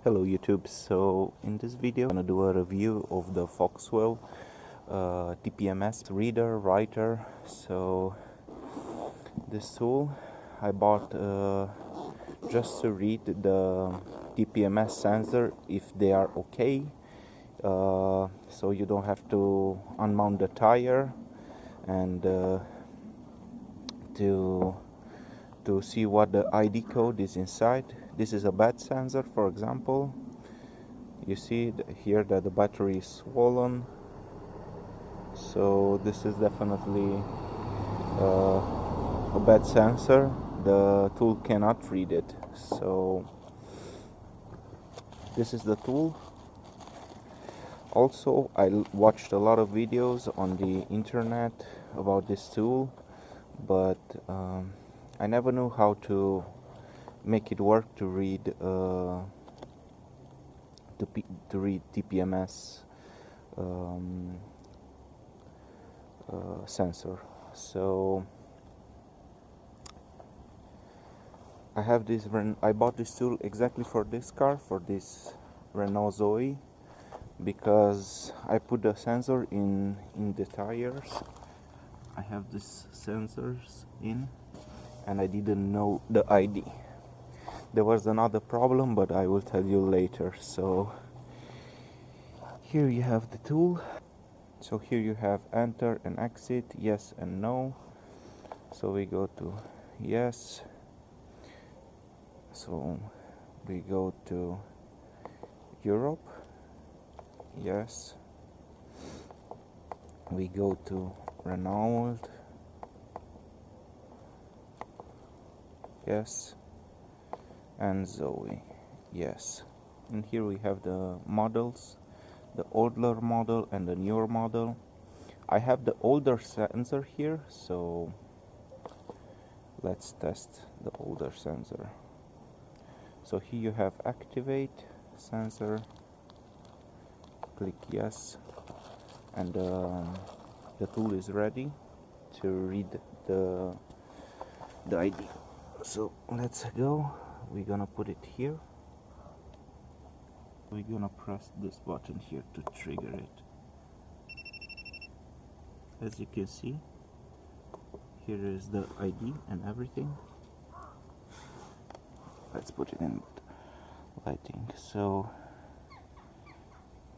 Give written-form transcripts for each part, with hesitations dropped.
Hello YouTube. So in this video I'm gonna do a review of the Foxwell TPMS reader writer. So this tool I bought just to read the TPMS sensor if they are okay, so you don't have to unmount the tire and to see what the ID code is inside. This is a bad sensor, for example. You see here that the battery is swollen, so this is definitely a bad sensor. The tool cannot read it. So this is the tool. Also, I watched a lot of videos on the internet about this tool, but I never knew how to make it work to read TPMS sensor. So I have this. I bought this tool exactly for this car, for this Renault Zoe, because I put the sensor in the tires. I have these sensors in, and I didn't know the ID. There was another problem, but I will tell you later. So here you have the tool. So here you have enter and exit, yes and no. So we go to yes. So we go to Europe, yes. We go to Renault, yes. And Zoe, yes. And here we have the models, the older model and the newer model. I have the older sensor here, so let's test the older sensor. So here you have activate sensor, click yes, and the tool is ready to read the ID. So let's go. We're gonna put it here. We're gonna press this button here to trigger it. As you can see, here is the ID and everything. Let's put it in lighting. So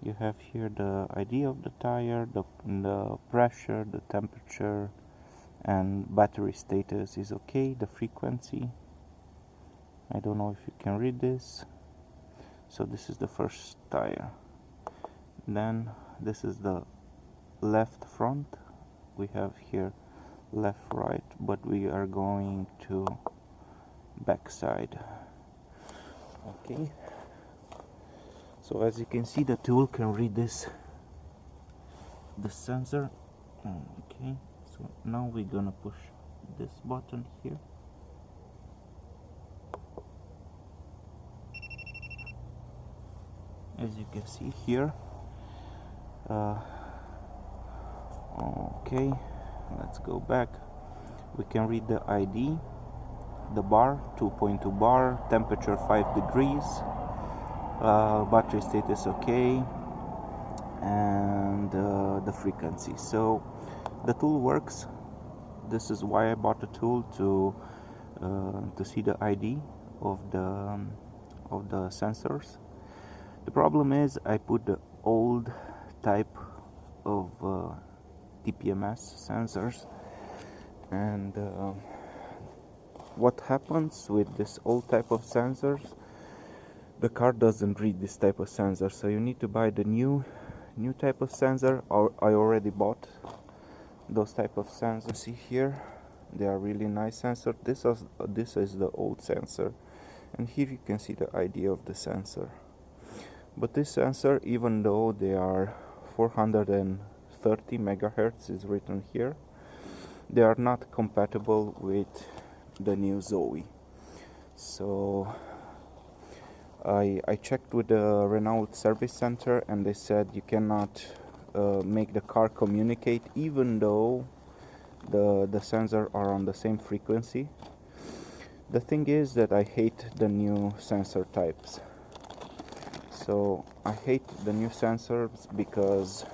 you have here the ID of the tire, the pressure, the temperature, and battery status is okay, the frequency. I don't know if you can read this. So this is the first tire. Then this is the left front. We have here left, right, but we are going to back side. Okay. So as you can see, the tool can read the sensor. Okay. So now we're gonna push this button here. As you can see here, okay, let's go back. We can read the ID, the bar, 2.2 bar, temperature 5 degrees, battery status okay, and the frequency. So the tool works. This is why I bought the tool, to see the ID of the sensors. The problem is I put the old type of TPMS sensors, and what happens with this old type of sensors, the car doesn't read this type of sensor, so you need to buy the new type of sensor. I already bought those type of sensors. See here, they are really nice sensor. This is the old sensor, and here you can see the ID of the sensor. But this sensor, even though they are 430 megahertz is written here, they are not compatible with the new Zoe. So I checked with the Renault service center, and they said you cannot make the car communicate even though the sensors are on the same frequency. The thing is that I hate the new sensor types. So I hate the new sensors because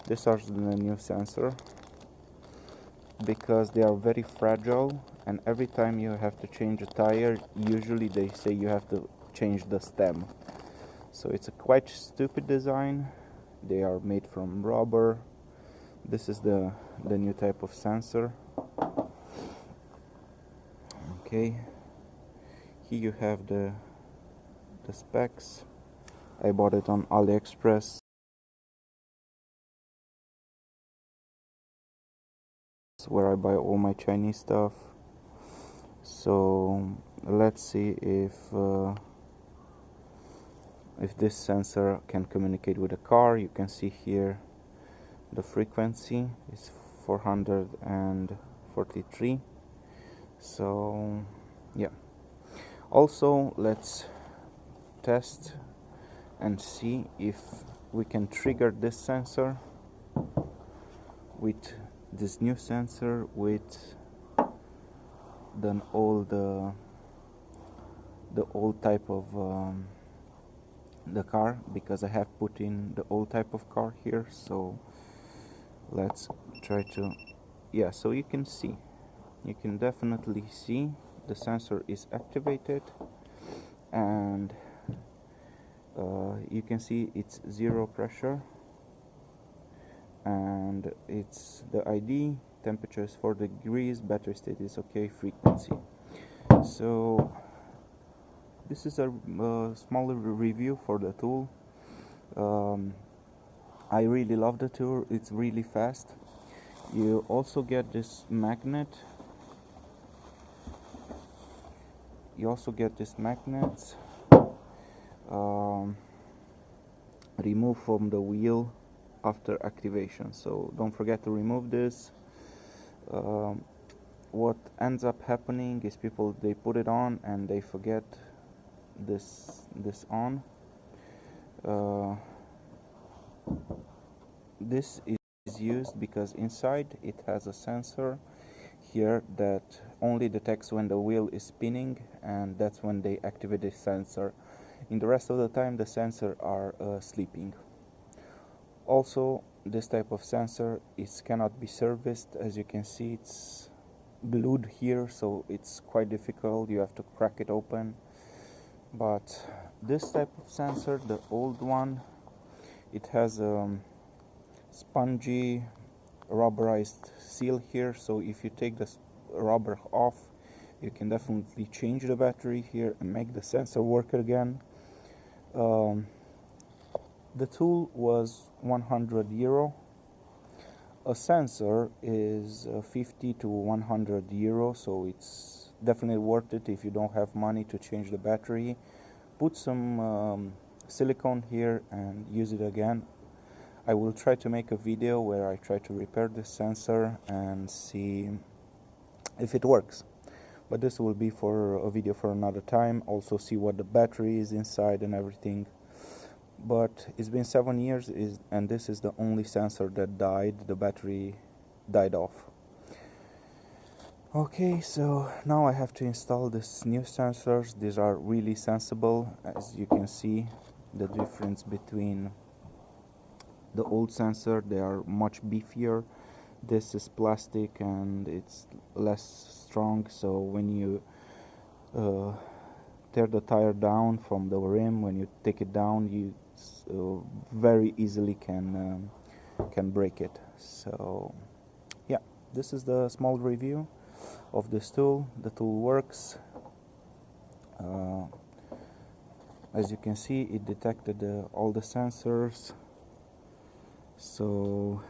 these are the new sensor, because they are very fragile, and every time you have to change a tire, usually they say you have to change the stem. So it's a quite stupid design. They are made from rubber. This is the new type of sensor. Okay, here you have the specs. I bought it on AliExpress, where I buy all my Chinese stuff. So let's see if this sensor can communicate with a car. You can see here the frequency is 443. So yeah, also let's test and see if we can trigger this sensor with this new sensor with the old type of the car, because I have put in the old type of car here. So let's try to, yeah, so you can definitely see the sensor is activated, and you can see it's 0 pressure, and it's the ID, temperature is 4 degrees, battery state is okay, frequency. So this is a small review for the tool. I really love the tool, it's really fast. You also get this magnet. Remove from the wheel after activation, so don't forget to remove this. What ends up happening is people, they put it on and they forget this on. This is used because inside it has a sensor here that only detects when the wheel is spinning, and that's when they activate the sensor. In the rest of the time the sensor are sleeping. Also, this type of sensor cannot be serviced. As you can see, it's glued here, so it's quite difficult. You have to crack it open. But this type of sensor, the old one, it has a spongy rubberized seal here, so if you take the rubber off, you can definitely change the battery here and make the sensor work again. The tool was €100. A sensor is 50 to 100 euro, so it's definitely worth it if you don't have money to change the battery. Put some silicone here and use it again. I will try to make a video where I try to repair this sensor and see if it works. But this will be for a video for another time. Also see what the battery is inside and everything. But it's been 7 years, and this is the only sensor that died. The battery died off. Okay, so now I have to install these new sensors. These are really sensible. As you can see, the difference between the old sensor, they are much beefier. This is plastic and it's less strong, so when you tear the tire down from the rim, when you take it down, you very easily can break it. So yeah, this is the small review of this tool. The tool works. As you can see, it detected all the sensors. So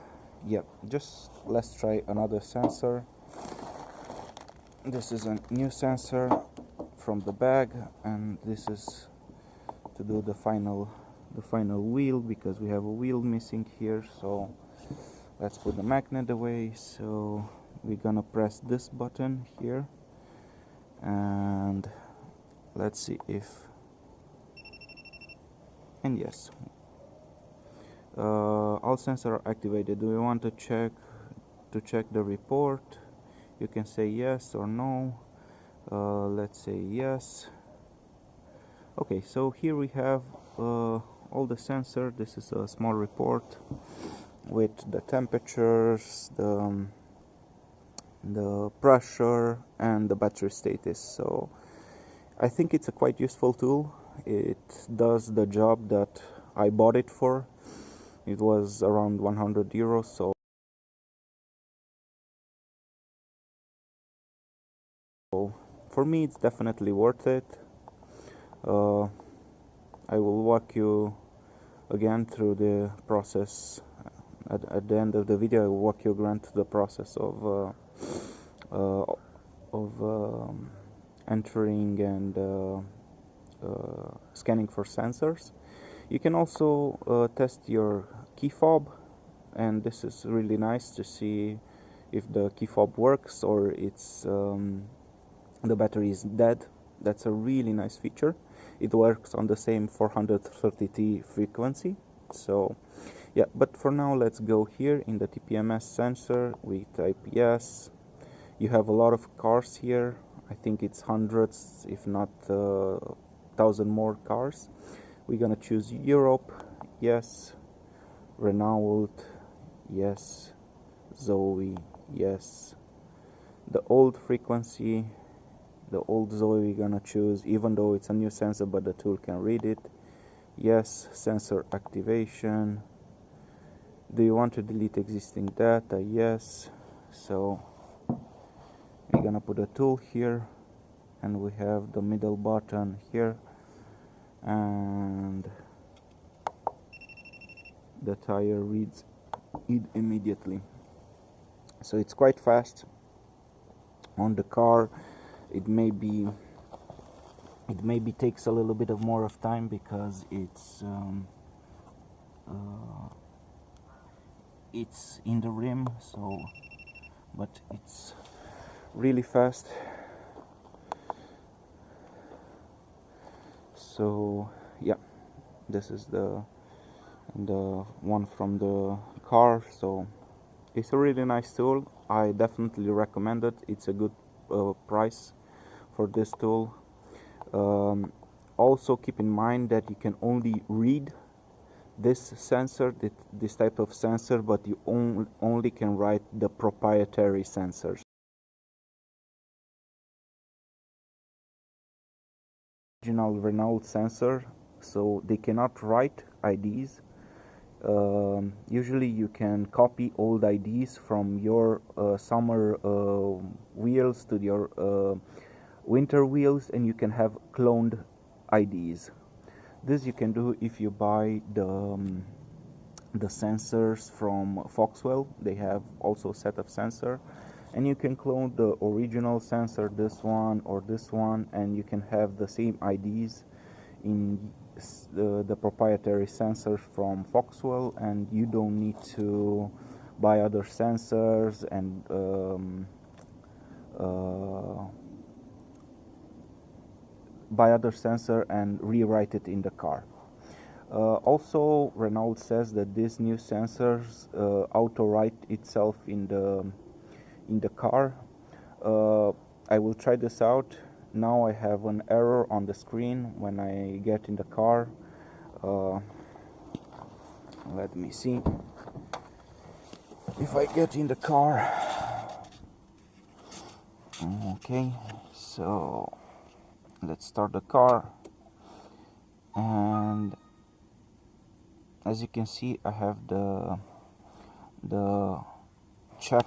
yeah, just let's try another sensor. This is a new sensor from the bag, and this is to do the final wheel, because we have a wheel missing here. So let's put the magnet away. So we're gonna press this button here, and let's see if, and yes, all sensors are activated. Do you want to check the report? You can say yes or no. Let's say yes. Okay, so here we have all the sensor. This is a small report with the temperatures, the pressure, and the battery status. So I think it's a quite useful tool. It does the job that I bought it for. It was around 100 euros, so for me it's definitely worth it. I will walk you again through the process. At the end of the video, I will walk you again through the process of entering and scanning for sensors. You can also test your key fob, and this is really nice to see if the key fob works or it's the battery is dead. That's a really nice feature. It works on the same 430T frequency. So yeah, but for now let's go here in the TPMS sensor. We type yes. You have a lot of cars here. I think it's hundreds, if not 1,000 more cars. We're gonna choose Europe, yes. Renault, yes. Zoe, yes. The old frequency, the old Zoe we're gonna choose, even though it's a new sensor, but the tool can read it. Yes. Sensor activation. Do you want to delete existing data? Yes. So we're gonna put a tool here, and we have the middle button here, and the tire reads it immediately. So it's quite fast. On the car it maybe takes a little bit of more of time because it's in the rim, so but it's really fast. So yeah, this is the one from the car. So it's a really nice tool. I definitely recommend it. It's a good price for this tool. Also keep in mind that you can only read this sensor, this type of sensor, but you only can write the proprietary sensors. Original Renault sensor, so they cannot write IDs. Usually you can copy old IDs from your summer wheels to your winter wheels, and you can have cloned IDs. This you can do if you buy the sensors from Foxwell. They have also a set of sensor, and you can clone the original sensor, this one or this one, and you can have the same IDs in the proprietary sensors from Foxwell, and you don't need to buy other sensors and rewrite it in the car. Also, Renault says that these new sensors auto-write itself in the car. I will try this out. Now I have an error on the screen when I get in the car. Let me see if I get in the car. Okay, so let's start the car, and as you can see, I have the check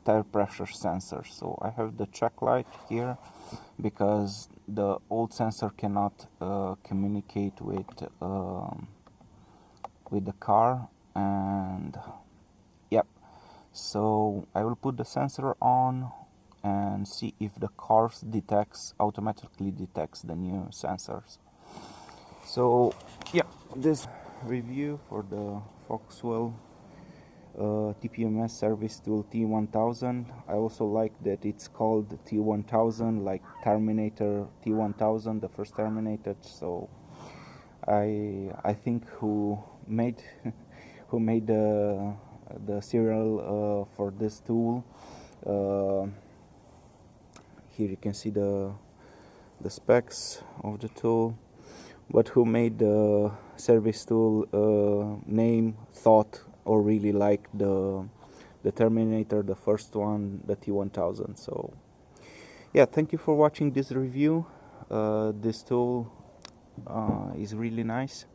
tire pressure sensor. So I have the check light here because the old sensor cannot communicate with the car, and yep. So I will put the sensor on and see if the car automatically detects the new sensors. So yeah, this review for the Foxwell TPMS service tool T1000. I also like that it's called T1000, like Terminator T1000, the first Terminator. So I think who made the serial for this tool. Here you can see the specs of the tool. but who made the service tool name, thought, or really like the Terminator, the first one, the T1000. So yeah, thank you for watching this review. This tool is really nice.